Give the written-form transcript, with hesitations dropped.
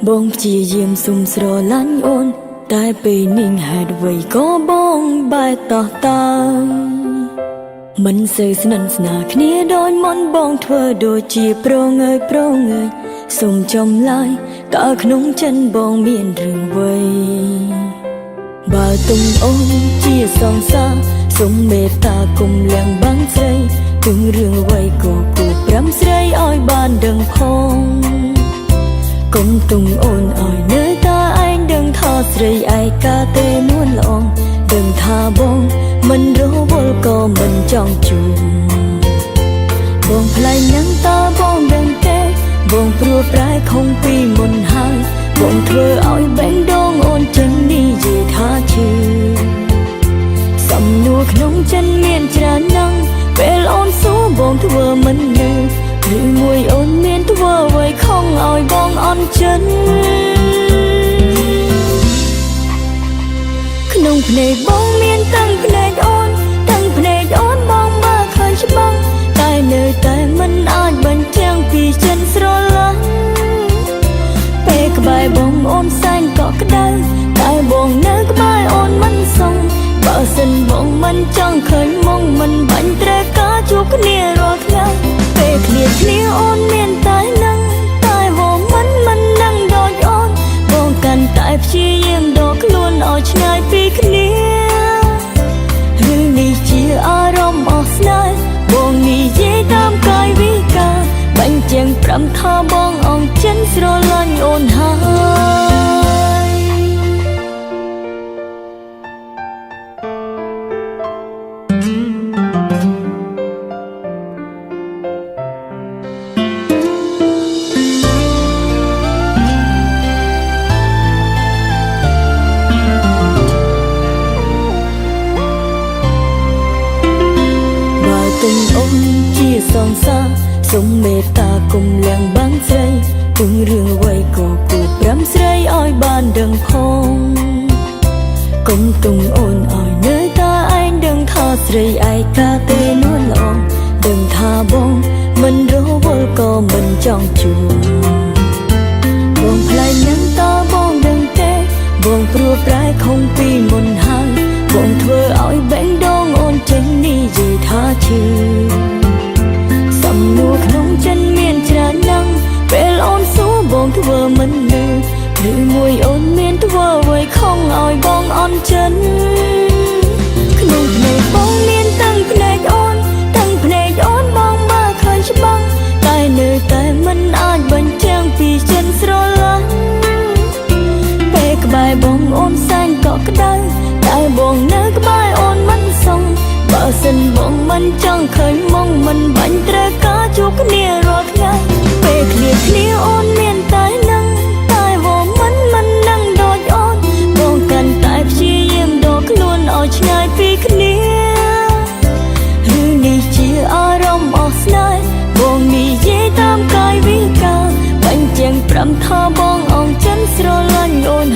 បងព្យាយាមសុំស្រឡាញ់អូនតែពេលនាងហេតុអ្វីក៏បងបែរតោះតើមិនសូវស្និទ្ធស្នាលគ្នាដោយមុនបងធ្វើដូចជាប្រងើយសុំចំឡាយតើក្នុងចិនបងមានរឿងអ្វីបើទុំអូនជាសងសាសុំមេត្តាគុំលៀងបាំងស្រីទឹងរឿងអ្វីក៏គួរប្រាំស្រីឲ្យបានដឹងផងគុំទុំអូនឲ្យនៅតែឯងដឹងថាស្រីឯកាទេនួនល្អដឹងថាបងមិនរវល់ក៏មិនចង់ជួបបងផ្លែងនឹងតើបងដឹងទេបងព្រោះប្រែខំពីមុនហើយបងធ្វើឲ្យបេះដូងអូនចិននេះនិយាយថាឈឺសំណួរក្នុងចិនមានច្រើនណាស់ពេលអូនសួរបងធ្វើមិនលឺឬមួយអូនមានធ្វើអ្វីខំឲ្យបងអន់ចិនក្នុងភ្នែកបងមានតាំងភ្នែកអូនបងមើលឃើញច្បាស់តែនៅតែមិនអាចបញ្ជាំងពីចិនស្រឡាញ់ពេលក្បែរបងអូនសែនក៏ក្តៅតែបងនៅក្បែរអូនមិនសងបើសិនបងមិនចង់ឃើញមុខមិនបាញ់ត្រូវការជួបគ្នារាល់ថ្ងៃពេលគ្នាអូនមានតែនឹងតែហូរមិននឹងដូចអូនបងកាន់តែព្យាយាមដកខ្លួនឲ្យឆ្ងាយពីគ្នាឬនេះជាអារម្មណ៍អស់ស្នេហ៍បងនិយាយតាមកាយវិការបញ្ជាក់ប្រាំថាបងអងចិនស្រឡាញ់អូនហើយអូនជាសងសាសុំមេត្តាគុំលៀងបាំងស្រីទឹងរឿងអ្វីក៏គួរប្រាំស្រីឲ្យបានដឹងផងគុំទុំអូនឲ្យនៅតែឯងដឹងថាស្រីឯកាទេនួនល្អដឹងថាបងមិនរវល់ក៏មិនចង់ជួបបងផ្លែងនឹងតើបងដឹងទេបងព្រោះប្រែខំពីមុនហើយបងធ្វើឲ្យបេះដូងអូនចេញនិយាយថាឈឺសំណួរក្នុងចិនមានច្រើនណាស់ពេលអូនសួរបងធ្វើមិនលឺឬមួយអូនមានធ្វើអ្វីខំឲ្យបងអន់ចិនក្នុងភ្នែកបងមានតាំងភ្នែកអូនបងមើលឃើញច្បាស់តែនៅតែមិនអាចបញ្ជាំងពីចិនស្រឡាញ់ពេលក្បែរបងអូនសែនក៏ក្តៅតែបងនៅក្បែរអូនមិនសងបើសិនបងមិនចង់ឃើញមុខមិនបាញ់ត្រូវការជួបគ្នារាល់ថ្ងៃពេលគ្នាអូនមានតែនឹងតែហូរមិននឹងដូចអូនបងកាន់តែព្យាយាមដកខ្លួនឲ្យឆ្ងាយពីគ្នាឬនេះជាអារម្មណ៍អស់ស្នេហ៍បងនិយាយតាមកាយវិការបញ្ជាក់ប្រាំថាបងអងចិនស្រឡាញ់អូន